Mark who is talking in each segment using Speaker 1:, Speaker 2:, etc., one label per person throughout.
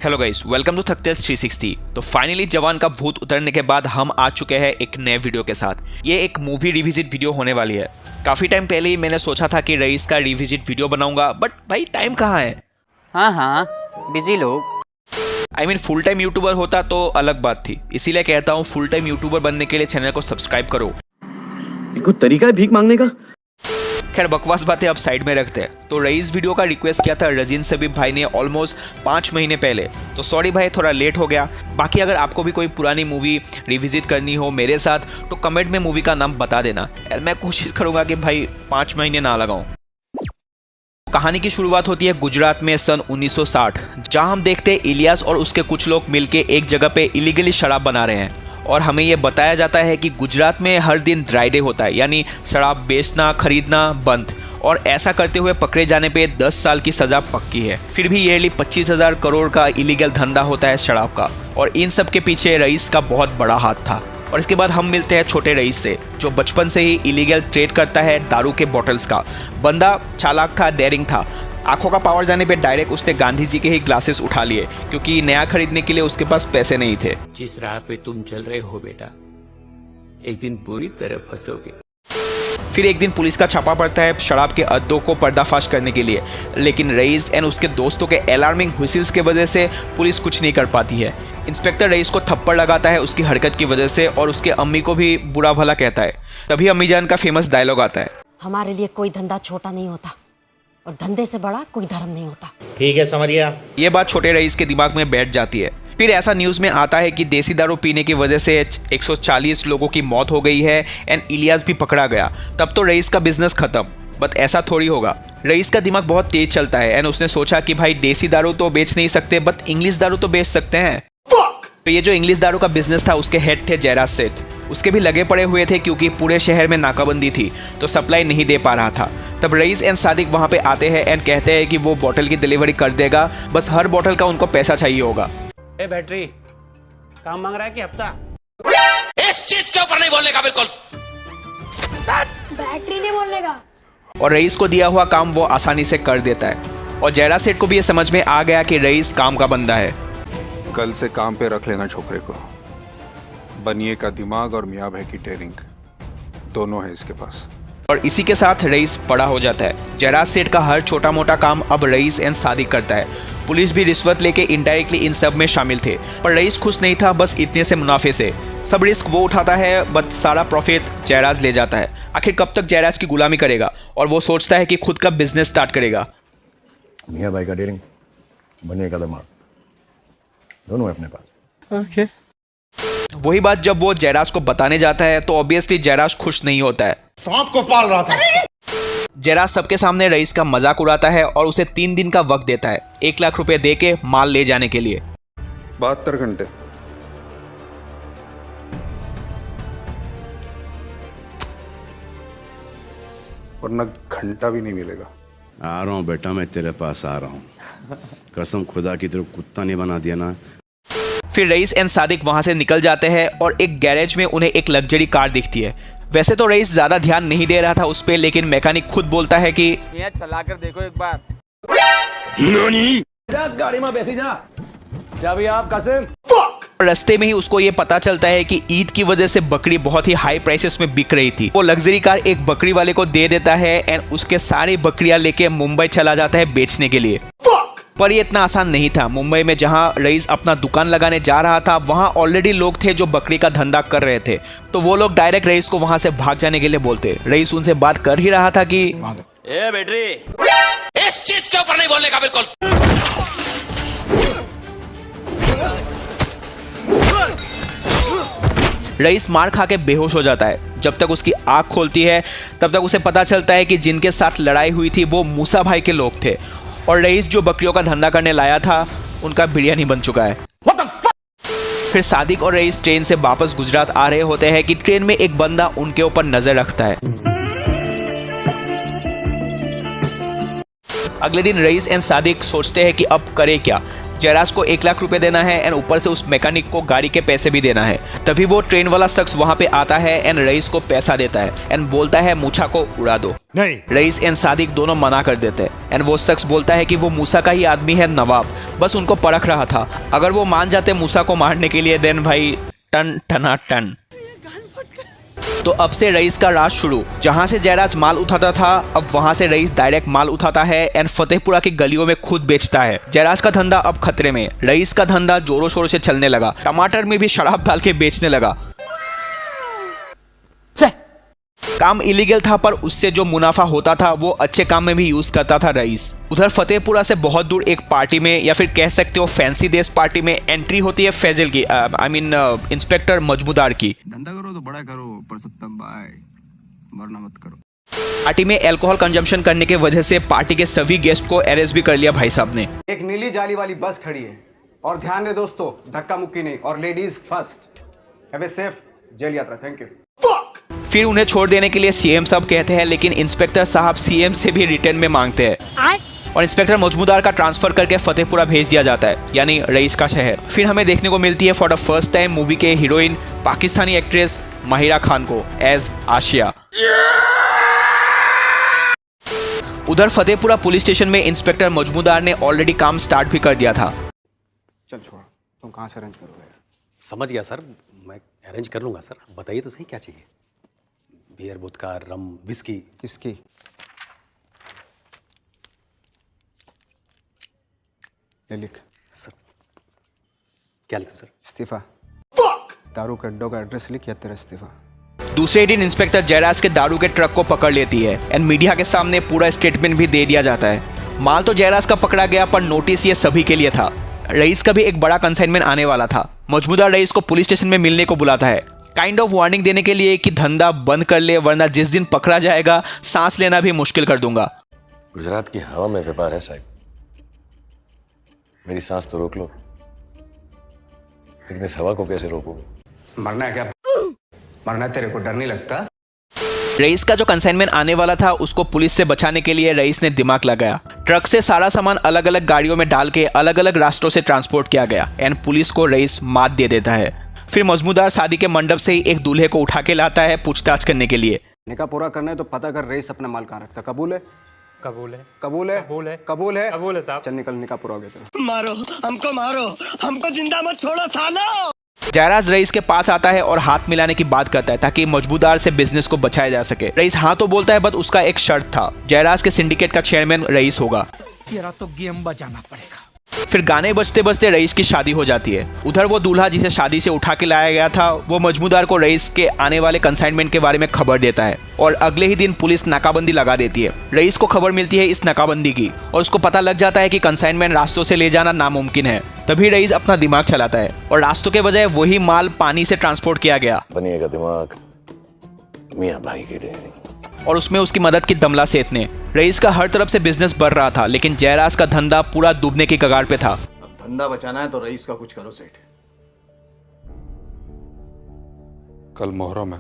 Speaker 1: Hello guys, welcome to थकतेज 360। तो finally जवान का भूत उतरने के बाद हम आ चुके हैं एक नए वीडियो के साथ। ये एक मूवी रिविजिट वीडियो होने वाली है। काफी टाइम पहले ही मैंने सोचा था कि रईस का रिविजिट वीडियो बनाऊंगा, बट भाई टाइम कहाँ है।
Speaker 2: हाँ बिजी लोग।
Speaker 1: I mean, full time YouTuber होता तो अलग बात थी। इसीलिए कहता हूँ फुल टाइम यूट्यूबर बनने के लिए चैनल को सब्सक्राइब करो।
Speaker 3: कोई तरीका है भीख मांगने का?
Speaker 1: खैर बकवास बातें अब साइड में रखते हैं। तो रईस वीडियो का रिक्वेस्ट किया था रजीन सबीब भाई ने ऑलमोस्ट 5 महीने पहले। तो सॉरी भाई, थोड़ा लेट हो गया। बाकी अगर आपको भी कोई पुरानी मूवी रिविजिट करनी हो मेरे साथ तो कमेंट में मूवी का नाम बता देना यार, मैं कोशिश करूंगा कि भाई 5 महीने ना लगाऊं। कहानी की शुरुआत होती है गुजरात में सन 1960, जहां हम देखते हैं इलियास और उसके कुछ लोग मिलके एक जगह पे इलीगली शराब बना रहे हैं। और हमें यह बताया जाता है कि गुजरात में हर दिन ड्राई डे होता है, यानी शराब बेचना खरीदना बंद। और ऐसा करते हुए पकड़े जाने पे 10 साल की सज़ा पक्की है। फिर भी ईयरली 25,000 करोड़ का इलीगल धंधा होता है शराब का, और इन सब के पीछे रईस का बहुत बड़ा हाथ था। और इसके बाद हम मिलते हैं छोटे रईस से, जो बचपन से ही इलीगल ट्रेड करता है दारू के बॉटल्स का। बंदा चालाक था, डेयरिंग था। आंखों का पावर जाने पे डायरेक्ट उसने गांधी जी के ही ग्लासेस उठा लिए, क्योंकि नया खरीदने के लिए उसके पास पैसे नहीं थे।
Speaker 4: जिस राह पे तुम चल रहे हो बेटा, एक दिन पूरी तरह फंसोगे।
Speaker 1: फिर एक दिन पुलिस का छापा पड़ता है शराब के अड्डों को पर्दाफाश करने के लिए, लेकिन रईस एंड उसके दोस्तों के अलार्मिंग व्हिसिल्स की वजह से पुलिस कुछ नहीं कर पाती है। इंस्पेक्टर रईस को थप्पड़ लगाता है उसकी हरकत की वजह से, और उसके अम्मी को भी बुरा भला कहता है। तभी अम्मी जान का फेमस डायलॉग आता है,
Speaker 5: हमारे लिए कोई धंधा छोटा नहीं होता और धंधे से बड़ा कोई धर्म नहीं होता।
Speaker 6: ठीक है, समझ गया।
Speaker 1: ये बात छोटे रईस के दिमाग में बैठ जाती है। फिर ऐसा न्यूज़ में आता है कि देसी दारू पीने की वजह से 140 लोगों की मौत हो गई है एंड इलियास भी पकड़ा गया। तब तो रईस का बिजनेस खत्म। बट ऐसा थोड़ी होगा। रईस का दिमाग बहुत तेज चलता है एंड उसने सोचा कि भाई देसी दारू तो बेच नहीं सकते, बट इंग्लिश दारू तो बेच सकते हैं। तो ये जो इंग्लिश दारू का बिजनेस था उसके हेड थे जयराज सेठ। उसके भी लगे पड़े हुए थे, क्योंकि पूरे शहर में नाकाबंदी थी तो सप्लाई नहीं दे पा रहा था। तब रईस एंड सादिक वहाँ पे आते हैं एंड कहते हैं कि वो बोतल की डिलीवरी कर देगा, बस हर बोतल का उनको पैसा चाहिए होगा।
Speaker 6: बैटरी काम मांग रहा है कि हफ्ता?
Speaker 4: इस चीज के ऊपर नहीं बोलने का, बिल्कुल
Speaker 7: बैटरी नहीं बोलने का।
Speaker 1: और रईस को दिया हुआ काम वो आसानी से कर देता है। और जयराज सेठ को भी ये समझ में आ गया कि रईस काम का बंदा है।
Speaker 8: कल से काम पे रख लेना छोकरे को। बनिए का दिमाग और मियाँ भाई की टेरिंग दोनों है इसके पास।
Speaker 1: और इसी के साथ रईस बड़ा हो जाता है। जयराज सेठ का हर छोटा मोटा काम अब रईस एंड सादिक करता है। पुलिस भी रिश्वत लेके इनडायरेक्टली इन सब में शामिल थे, पर रईस खुश नहीं था बस इतने से मुनाफे से। सब रिस्क वो उठाता है, बट सारा प्रॉफिट जयराज ले जाता है। आखिर कब तक जयराज की गुलामी करेगा, और वो सोचता है कि खुद का बिजनेस स्टार्ट करेगा।
Speaker 3: मियाँ भाई का डेयरिंग, बनिए का दिमाग, दोनों है अपने पास।
Speaker 1: ओके। वही बात जब वो जयराज को बताने जाता है तो ऑब्वियसली जयराज खुश नहीं होता है।
Speaker 6: सांप को पाल रहा था।
Speaker 1: जयराज सबके सामने रईस का मजाक उड़ाता है और उसे 3 दिन का वक्त देता है 1 लाख रुपए दे के माल ले जाने के लिए।
Speaker 8: 72 घंटे। वरना घंटा भी नहीं मिलेगा।
Speaker 9: आ रहा हूँ बेटा, मैं तेरे पास आ रहा हूँ। कसम खुदा की तरफ कुत्ता नहीं बना दिया ना।
Speaker 1: फिर रईस एंड सादिक वहां से निकल जाते हैं और एक गैरेज में उन्हें एक लग्जरी कार दिखती है। वैसे तो रईस ज्यादा ध्यान नहीं दे रहा था उस पे, लेकिन मैकेनिक खुद बोलता है कि
Speaker 2: चला कर देखो एक बार।
Speaker 3: गाड़ी में बैसी जा भी आप कासिम।
Speaker 1: रास्ते में ही उसको ये पता चलता है कि ईद की वजह से बकरी बहुत ही हाई प्राइसेस में बिक रही थी। वो लग्जरी कार एक बकरी वाले को दे देता है एंड उसके सारी बकरियां लेके मुंबई चला जाता है बेचने के लिए। पर ये इतना आसान नहीं था। मुंबई में जहां रईस अपना दुकान लगाने जा रहा था वहां ऑलरेडी लोग थे जो बकरी का धंधा कर रहे थे। तो वो लोग डायरेक्ट रईस को वहां से भाग जाने के लिए बोलते। रईस उनसे बात कर ही रहा था कि
Speaker 4: ए बैटरी, इस चीज के ऊपर नहीं बोलने का, बिल्कुल।
Speaker 1: रईस मार खा के बेहोश हो जाता है। जब तक उसकी आंख खोलती है तब तक उसे पता चलता है कि जिनके साथ लड़ाई हुई थी वो मूसा भाई के लोग थे, और रईस जो बकरियों का धंधा करने लाया था उनका बिरयानी बन चुका है। फिर सादिक और रईस ट्रेन से वापस गुजरात आ रहे होते हैं कि ट्रेन में एक बंदा उनके ऊपर नजर रखता है। अगले दिन रईस एंड सादिक सोचते हैं कि अब करे क्या। जयराज को 1 लाख रुपए देना है एंड ऊपर से उस मैकेनिक को गाड़ी के पैसे भी देना है। तभी वो ट्रेन वाला शख्स वहां पे आता है एंड रईस को पैसा देता है एंड बोलता है मूछा को उड़ा दो।
Speaker 6: नहीं।
Speaker 1: रईस एंड सादिक दोनों मना कर देते हैं एंड वो शख्स बोलता है कि वो मूसा का ही आदमी है नवाब, बस उनको परख रहा था। अगर वो मान जाते मूसा को मारने के लिए देन भाई टन टना टन। तो अब से रईस का राज शुरू। जहां से जयराज माल उठाता था अब वहां से रईस डायरेक्ट माल उठाता है एंड फतेहपुरा की गलियों में खुद बेचता है। जयराज का धंधा अब खतरे में। रईस का धंधा जोरों शोरों से चलने लगा। टमाटर में भी शराब डाल के बेचने लगा। काम इलीगल था पर उससे जो मुनाफा होता था वो अच्छे काम में भी यूज करता था रईस। उधर फतेहपुरा से बहुत दूर एक पार्टी में या फिर कह सकते हो फैंसी देश पार्टी में एंट्री होती है फैजल की, आई मीन इंस्पेक्टर मजमूदार की।
Speaker 7: धंधा करो तो बड़ा करो, पर सत्तम भाई वरना मत करो।
Speaker 1: पार्टी में अल्कोहल कंजम्पशन करने की वजह से पार्टी के सभी गेस्ट को अरेस्ट भी कर लिया भाई साहब ने।
Speaker 10: एक नीली जाली वाली बस खड़ी है और ध्यान रहे दोस्तों, धक्का मुक्की नहीं और ladies first. Have a safe jail यात्रा। Thank you.
Speaker 1: फिर उन्हें छोड़ देने के लिए सीएम साहब कहते हैं, लेकिन इंस्पेक्टर साहब सीएम से भी रिटर्न में मांगते हैं और इंस्पेक्टर मजमूदार का ट्रांसफर करके फतेहपुरा भेज दिया जाता है, यानी रईस का शहर। फिर हमें देखने को मिलती है for the first time movie के हीरोइन पाकिस्तानी एक्ट्रेस माहिरा खान को एज आशिया। उधर फतेहपुरा पुलिस स्टेशन में इंस्पेक्टर मजमूदार ने ऑलरेडी काम स्टार्ट भी कर दिया था।
Speaker 10: चल छोड़, तुम कहाँ से अरेंज करोगे?
Speaker 11: समझ गया सर, मैं अरेंज कर लूँगा सर। बताइए तो सही क्या चाहिए? बियर, वोदका, रम, विस्की।
Speaker 10: किसकी? ये लिख।
Speaker 11: सर क्या लिखूं सर?
Speaker 10: इस्तीफा। दारू के अड्डों का एड्रेस लिख या तेरा इस्तीफा।
Speaker 1: दूसरे दिन इंस्पेक्टर जयराज के दारू के ट्रक को पकड़ लेती है एंड मीडिया के सामने पूरा स्टेटमेंट भी दे दिया जाता है। माल तो जयराज का पकड़ा गया पर नोटिस ये सभी के लिए था। रईस का भी एक बड़ा कंसाइनमेंट आने वाला था। मजमूदार रईस को पुलिस स्टेशन में मिलने को बुलाता है, काइंड ऑफ वार्निंग देने के लिए कि धंधा बंद कर ले वरना जिस दिन पकड़ा जाएगा सांस लेना भी मुश्किल कर दूंगा।
Speaker 3: गुजरात की हवा में व्यापार है साहब, मेरी सांस तो रोक लो, लेकिन इस हवा को कैसे रोकोगे?
Speaker 7: मरना है क्या? मरना तेरे को डर नहीं लगता?
Speaker 1: रईस का जो कंसाइनमेंट आने वाला था उसको पुलिस से बचाने के लिए रईस ने दिमाग लगाया। ट्रक से सारा सामान अलग अलग गाड़ियों में डाल के अलग अलग रास्तों से ट्रांसपोर्ट किया गया एंड पुलिस को रईस मात दे देता है। फिर मजमूदार शादी के मंडप से ही एक दूल्हे को उठा के लाता है पूछताछ करने के लिए।
Speaker 10: निकाह पूरा करना है तो पता कर रईस अपना माल कहाँ रखता। कबूल है?
Speaker 6: कबूल है।
Speaker 10: कबूल है?
Speaker 6: कबूल है।
Speaker 10: कबूल है?
Speaker 6: कबूल है साहब।
Speaker 10: चल निकल, निकाह पूरा हो गया तेरा।
Speaker 7: मारो हमको जिंदा मत छोड़ो सालो।
Speaker 1: जयराज रईस के पास आता है और हाथ मिलाने की बात करता है ताकि मजमूदार से बिजनेस को बचाया जा सके। रईस हाँ तो बोलता है, बट उसका एक शर्त था, जयराज के सिंडिकेट का चेयरमैन रईस होगा।
Speaker 6: तेरा तो गेम बजाना पड़ेगा।
Speaker 1: फिर गाने बजते बजते रईस की शादी हो जाती है। उधर वो दूल्हा जिसे शादी से उठा के लाया गया था वो मजमूदार को रईस के आने वाले कंसाइनमेंट के बारे में खबर देता है और अगले ही दिन पुलिस नाकाबंदी लगा देती है। रईस को खबर मिलती है इस नाकाबंदी की और उसको पता लग जाता है कि कंसाइनमेंट रास्तों से ले जाना नामुमकिन है। तभी रईस अपना दिमाग चलाता है और रास्तों के बजाय वही माल पानी से ट्रांसपोर्ट किया गया।
Speaker 3: बनिएगा दिमाग मियाँ भाई की डेयरिंग।
Speaker 1: और उसमें उसकी मदद की दमला सेठ ने। रईस का हर तरफ से बिजनेस बढ़ रहा था लेकिन जयराज का धंधा पूरा डूबने की कगार पे था।
Speaker 7: अब धंधा बचाना है तो रईस का कुछ करो सेठ।
Speaker 8: कल मोहर्रम है,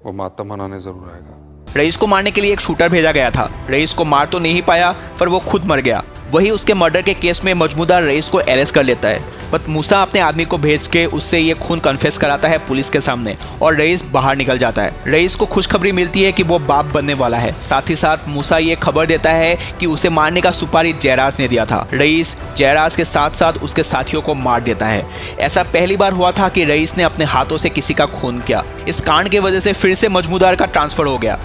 Speaker 8: वो मातम मनाने जरूर आएगा।
Speaker 1: रईस को मारने के लिए एक शूटर भेजा गया था। रईस को मार तो नहीं पाया पर वो खुद मर गया। वही उसके मर्डर के केस में मजमूदार रईस को अरेस्ट कर लेता है, बट मूसा अपने आदमी को भेज के उससे ये खून कन्फेस कराता है पुलिस के सामने और रईस बाहर निकल जाता है। रईस को खुशखबरी मिलती है कि वो बाप बनने वाला है। साथ ही साथ मूसा ये खबर देता है कि उसे मारने का सुपारी जयराज ने दिया था। रईस जयराज के साथ साथ उसके साथियों को मार देता है। ऐसा पहली बार हुआ था कि रईस ने अपने हाथों से किसी का खून किया। इस कांड की वजह से फिर से मजमूदार का ट्रांसफर हो गया।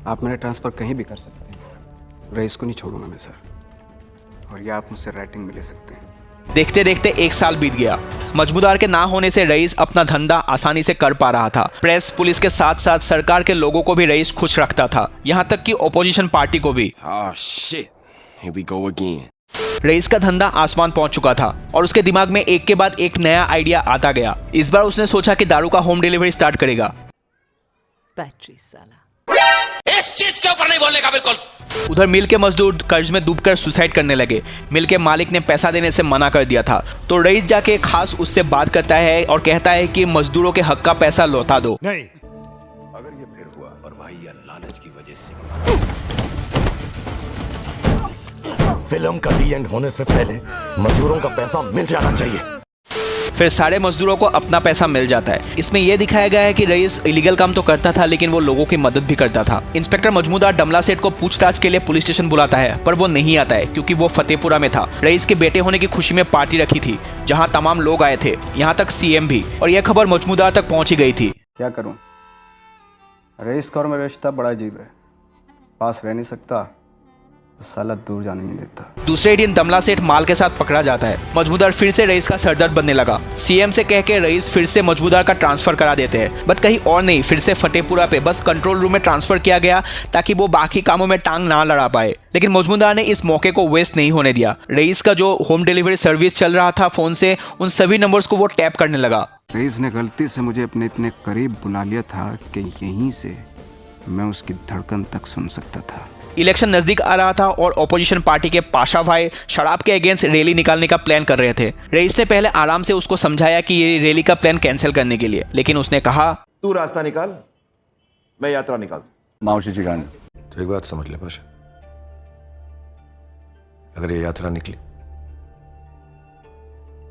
Speaker 10: आप मेरा ट्रांसफर कहीं भी कर सकते हैं, रईस को नहीं छोड़ूंगा मैं सर, और या आप मुझसे राइटिंग में ले सकते हैं।
Speaker 1: देखते देखते एक साल बीत गया। मजमूदार के ना होने से रईस अपना धंधा आसानी से कर पा रहा था। प्रेस पुलिस के साथ साथ सरकार के लोगों को भी रईस खुश रखता था, यहाँ तक कि ओपोजिशन पार्टी को भी। रईस का धंधा आसमान पहुंच चुका था और उसके दिमाग में एक के बाद एक नया आइडिया आता गया। इस बार उसने सोचा कि दारू का होम डिलीवरी स्टार्ट करेगा।
Speaker 5: बैटरी साला
Speaker 4: इस चीज के ऊपर नहीं बोलने का बिल्कुल।
Speaker 1: उधर मिल के मजदूर कर्ज में डूबकर सुसाइड करने लगे। मिल के मालिक ने पैसा देने से मना कर दिया था तो रईस जाके खास उससे बात करता है और कहता है कि मजदूरों के हक का पैसा लौटा दो।
Speaker 6: नहीं,
Speaker 9: अगर ये फिर हुआ और भाई या लालच की वजह से
Speaker 3: फिल्म का दी एंड होने से पहले मजदूरों का पैसा मिल जाना चाहिए।
Speaker 1: फिर सारे मजदूरों को अपना पैसा मिल जाता है। इसमें यह दिखाया गया है कि रईस इलीगल काम तो करता था लेकिन वो लोगों की मदद भी करता था। इंस्पेक्टर मजमूदार डमला सेठ को पूछताछ के लिए पुलिस स्टेशन बुलाता है पर वो नहीं आता है क्योंकि वो फतेहपुरा में था। रईस के बेटे होने की खुशी में पार्टी रखी थी जहाँ तमाम लोग आए थे, यहाँ तक सीएम भी, और यह खबर मजमूदार तक पहुंची गई थी।
Speaker 10: क्या करूं, रईस का और मेरा रिश्ता बड़ा अजीब है। पास रह नहीं सकता, साला दूर जाने नहीं देता।
Speaker 1: दूसरे दिन दमला सेठ माल के साथ पकड़ा जाता है। मजमूदार फिर से रईस का सरदर्द बनने लगा। सीएम से कह के रईस फिर से मजमूदार का ट्रांसफर करा देते हैं, बट कहीं और नहीं, फिर से फतेहपुरा पे। बस कंट्रोल रूम में ट्रांसफर किया गया ताकि वो बाकी कामों में टांग ना लड़ा पाए। लेकिन मजमूदार ने इस मौके को वेस्ट नहीं होने दिया। रईस का जो होम डिलीवरी सर्विस चल रहा था फोन से, उन सभी नंबर्स को वो टैप करने लगा।
Speaker 7: रईस ने गलती से मुझे अपने इतने करीब बुला लिया था कि यहीं से मैं उसकी धड़कन तक सुन सकता था।
Speaker 1: इलेक्शन नजदीक आ रहा था और ऑपोजिशन पार्टी के पाशा भाई शराब के अगेंस्ट रैली निकालने का प्लान कर रहे थे। रईस ने पहले आराम से उसको समझाया कि ये रैली का प्लान कैंसिल करने के लिए, लेकिन उसने कहा,
Speaker 12: तू रास्ता निकाल, मैं यात्रा निकाल।
Speaker 3: मावशी जी गाने तो एक बात समझ ले पाशा, अगर ये यात्रा निकली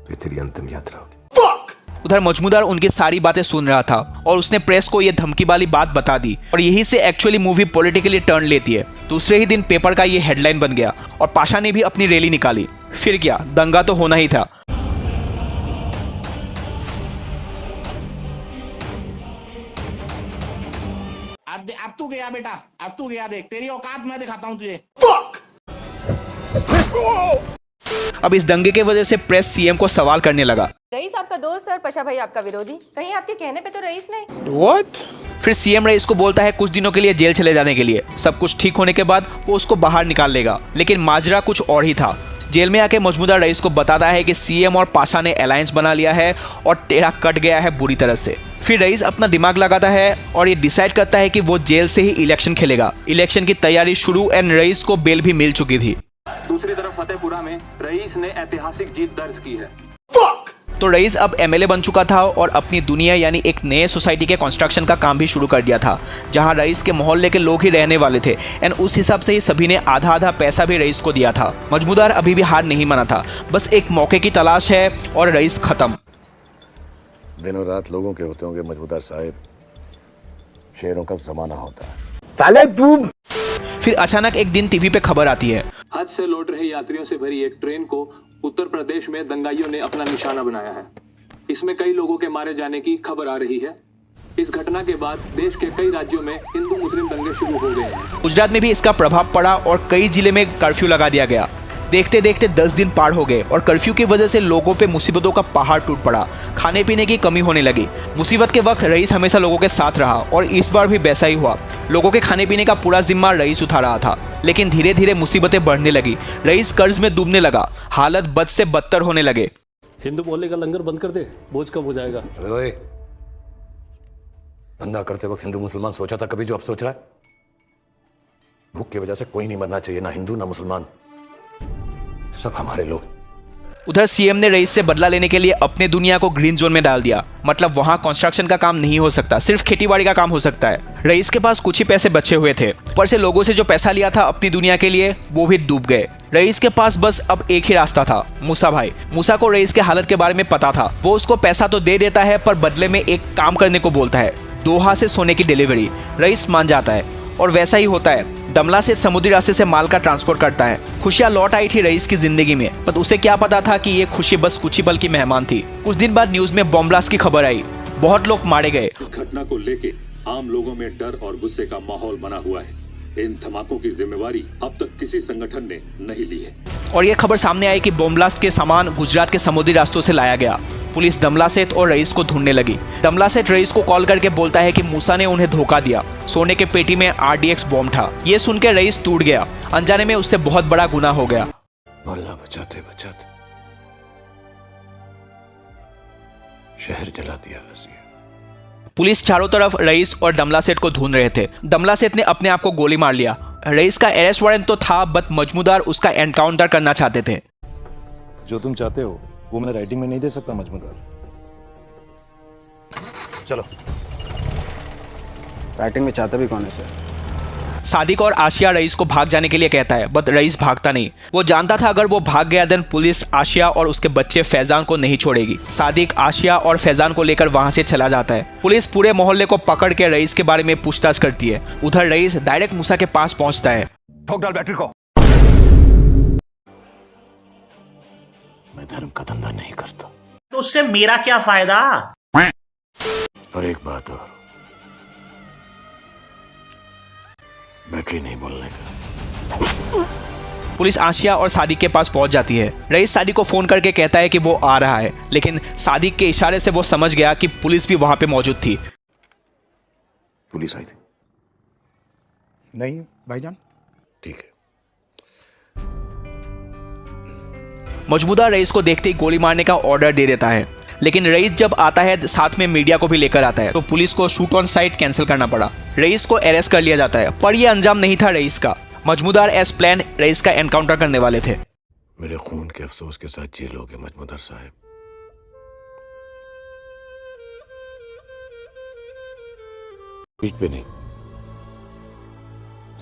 Speaker 3: तो तेरी अंतिम यात्रा होगी।
Speaker 1: उधर मजमूदार उनकी सारी बातें सुन रहा था और उसने प्रेस को यह धमकी वाली बात बता दी और यही से एक्चुअली मूवी पॉलिटिकली टर्न लेती है। दूसरे ही दिन पेपर का ये हेडलाइन बन गया और पाशा ने भी अपनी रैली निकाली। फिर क्या, दंगा तो होना ही था।
Speaker 6: अब तू गया बेटा, अब तू गया, देख तेरी औकात मैं दिखाता हूँ तुझे।
Speaker 1: अब इस दंगे के वजह से प्रेस सीएम को सवाल करने लगा।
Speaker 13: रईस आपका दोस्त और पाशा भाई आपका विरोधी, कहीं आपके कहने पे तो रईस ने
Speaker 1: What? फिर सीएम रईस को बोलता है कुछ दिनों के लिए जेल चले जाने के लिए। सब कुछ ठीक होने के बाद वो उसको बाहर निकाल लेगा, लेकिन माजरा कुछ और ही था। जेल में आके मजमूदार रईस को बताता है कि सीएम और पाशा ने अलायंस बना लिया है और तेरा कट गया है बुरी तरह से। फिर रईस अपना दिमाग लगाता है और ये डिसाइड करता है कि वो जेल से ही इलेक्शन खेलेगा। इलेक्शन की तैयारी शुरू एंड रईस को बेल भी मिल चुकी थी।
Speaker 14: दूसरी तरफ फतेहपुरा में रईस ने ऐतिहासिक जीत दर्ज की है।
Speaker 1: तो रईस अब एमएलए बन चुका था और अपनी दुनिया यानी एक नए सोसाइटी के कंस्ट्रक्शन का काम भी शुरू कर दिया था, जहां रईस के मोहल्ले के लोग ही रहने वाले थे एंड उस हिसाब से ही सभी ने आधा आधा पैसा भी रईस को दिया था। मजमूदार अभी भी हार नहीं माना था, बस एक मौके की तलाश है और रईस खत्म।
Speaker 3: दिनों रात लोगों के होते होंगे मजमूदार साहब, शेरों का जमाना होता है।
Speaker 1: साले तू। फिर अचानक एक दिन टीवी पे खबर आती है,
Speaker 14: हज से लौट रहे यात्रियों से भरी एक ट्रेन को उत्तर प्रदेश में दंगाइयों ने अपना निशाना बनाया है। इसमें कई लोगों के मारे जाने की खबर आ रही है। इस घटना के बाद देश के कई राज्यों में हिंदू मुस्लिम दंगे शुरू हो गए हैं।
Speaker 1: गुजरात में भी इसका प्रभाव पड़ा और कई जिले में कर्फ्यू लगा दिया गया। देखते देखते 10 दिन पार हो गए और कर्फ्यू की वजह से लोगों पे मुसीबतों का पहाड़ टूट पड़ा। खाने पीने की कमी होने लगी। मुसीबत के वक्त रईस हमेशा लोगों के साथ रहा और इस बार भी वैसा ही हुआ। लोगों के खाने पीने का पूरा जिम्मा रईस उठा रहा था, लेकिन धीरे धीरे मुसीबतें बढ़ने लगी। रईस कर्ज में डूबने लगा, हालत बद से बदतर होने लगे।
Speaker 11: हिंदू मोहल्ले का लंगर बंद कर दे, बोझ कम हो जाएगा।
Speaker 3: धंधा करते वक्त हिंदू मुसलमान सोचा था कभी जो अब सोच रहा है? भूख की वजह से कोई नहीं मरना चाहिए, ना हिंदू ना मुसलमान, सब हमारे लोग।
Speaker 1: उधर सीएम ने रईस से बदला लेने के लिए अपने दुनिया को ग्रीन जोन में डाल दिया। मतलब वहां कंस्ट्रक्शन का काम नहीं हो सकता, सिर्फ खेतीबाड़ी का काम हो सकता है। रईस के पास कुछ ही पैसे बचे हुए थे, ऊपर से लोगों से जो पैसा लिया था अपनी दुनिया के लिए वो भी डूब गए। रईस के पास बस अब एक ही रास्ता था, मूसा भाई। मूसा को रईस के हालत के बारे में पता था। वो उसको पैसा तो दे देता है पर बदले में एक काम करने को बोलता है, दोहा से सोने की डिलीवरी। रईस मान जाता है और वैसा ही होता है। दमला से समुद्री रास्ते से माल का ट्रांसपोर्ट करता है। खुशियां लौट आई थी रईस की जिंदगी में, पर उसे क्या पता था कि ये खुशी बस कुछ ही पल की मेहमान थी। कुछ दिन बाद न्यूज में बॉम्ब ब्लास्ट की खबर आई, बहुत लोग मारे गए।
Speaker 15: इस घटना को लेके आम लोगों में डर और गुस्से का माहौल बना हुआ है। इन धमाकों की जिम्मेवारी अब तक किसी संगठन ने नहीं ली है।
Speaker 1: और ये खबर सामने आई कि बॉम्ब ब्लास्ट के सामान गुजरात के समुद्री रास्तों से लाया गया। पुलिस दमला सेठ और रईस को ढूंढने लगी। दमला सेठ रईस को कॉल करके बोलता है कि मूसा ने उन्हें धोखा दिया, सोने के पेटी में RDX बॉम्ब था। ये सुन के रईस टूट गया। अनजाने में उससे बहुत बड़ा गुनाह हो गया।
Speaker 3: मोहल्ला बचाते बचाते शहर जला दिया।
Speaker 1: पुलिस चारों तरफ रईस और दमला सेठ को ढूंढ रहे थे। दमला सेठ ने अपने आप को गोली मार लिया। रईस का अरेस्ट वारंट तो था, बट मजमूदार उसका एनकाउंटर करना चाहते थे।
Speaker 16: जो तुम चाहते हो वो मैं राइटिंग में नहीं दे सकता मजमूदार। चलो।
Speaker 10: राइटिंग में चाहता भी कौन है सर?
Speaker 1: सादिक और आशिया रईस को भाग जाने के लिए कहता है, बट रईस भागता नहीं। वो जानता था अगर वो भाग गया देन पुलिस आशिया और उसके बच्चे फैजान को नहीं छोड़ेगी। सादिक आशिया और फैजान को लेकर वहां से चला जाता है। पुलिस पूरे मोहल्ले को पकड़ के रईस के बारे में पूछताछ करती है। उधर रईस डायरेक्ट मूसा के पास पहुंचता है।
Speaker 3: ठोक डाल बैटरी को। मैं धर्म का धंधा नहीं करता,
Speaker 6: तो उससे मेरा क्या फायदा?
Speaker 3: और एक बात और, बैटरी नहीं बोलने का।
Speaker 1: पुलिस आशिया और सादिक के पास पहुंच जाती है। रईस सादिक को फोन करके कहता है कि वो आ रहा है, लेकिन सादिक के इशारे से वो समझ गया कि पुलिस भी वहां पे मौजूद थी।
Speaker 12: पुलिस आई थी?
Speaker 16: नहीं भाईजान।
Speaker 3: ठीक है।
Speaker 1: मजबूदा रईस को देखते ही गोली मारने का ऑर्डर दे देता है, लेकिन रईस जब आता है साथ में मीडिया को भी लेकर आता है, तो पुलिस को शूट ऑन साइट कैंसिल करना पड़ा। रईस को अरेस्ट कर लिया जाता है, पर यह अंजाम नहीं था रईस का। मजमूदार एज प्लान रईस का एनकाउंटर करने वाले थे।
Speaker 3: मेरे खून के अफसोस के साथ जी लोगे मजमूदार साहब। पीठ पे नहीं,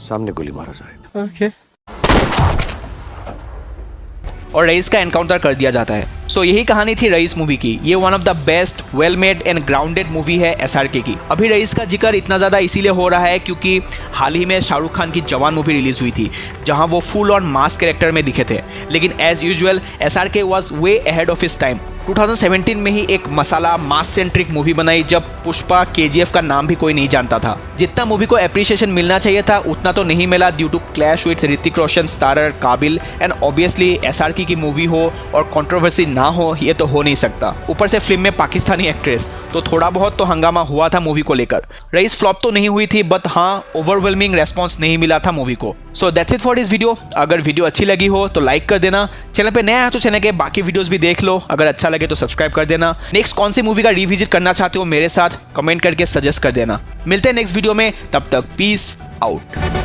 Speaker 3: सामने गोली मारा साहब।
Speaker 1: ओके। और रईस का एनकाउंटर कर दिया जाता है। सो यही कहानी थी रईस मूवी की। ये one of the best well made and grounded movie है SRK की। अभी रईस का जिक्र इतना ज़्यादा इसीलिए हो रहा है क्योंकि हाल ही में शाहरुख खान की जवान मूवी रिलीज हुई थी, जहां वो फुल ऑन मास कैरेक्टर में दिखे थे। लेकिन as usual SRK was way ahead of his time. 2017 में ही एक मसाला मास सेंट्रिक मूवी बनाई जब पुष्पा KGF का नाम भी कोई नहीं जानता था। जितना मूवी को एप्रिसिएशन मिलना चाहिए था उतना तो नहीं मिला due to clash with Hrithik Roshan starrer Kaabil, and obviously SRK की मूवी हो और कंट्रोवर्सी ना हो ये तो हो नहीं सकता। ऊपर से फिल्म में पाकिस्तानी एक्ट्रेस, तो थोड़ा बहुत तो हंगामा हुआ था मूवी को लेकर। रईस फ्लॉप तो नहीं हुई थी, बट हाँ ओवरवेलमिंग रेस्पॉन्स नहीं मिला था मूवी को। So that's it for this video. अगर वीडियो अच्छी लगी हो तो लाइक कर देना, चैनल पे नया है तो चैनल के बाकी वीडियोस भी देख लो, अगर अच्छा लगे तो सब्सक्राइब कर देना। नेक्स्ट कौन सी मूवी का रिविजिट करना चाहते हो मेरे साथ कमेंट करके सजेस्ट कर देना। मिलते हैं नेक्स्ट वीडियो में, तब तक पीस आउट।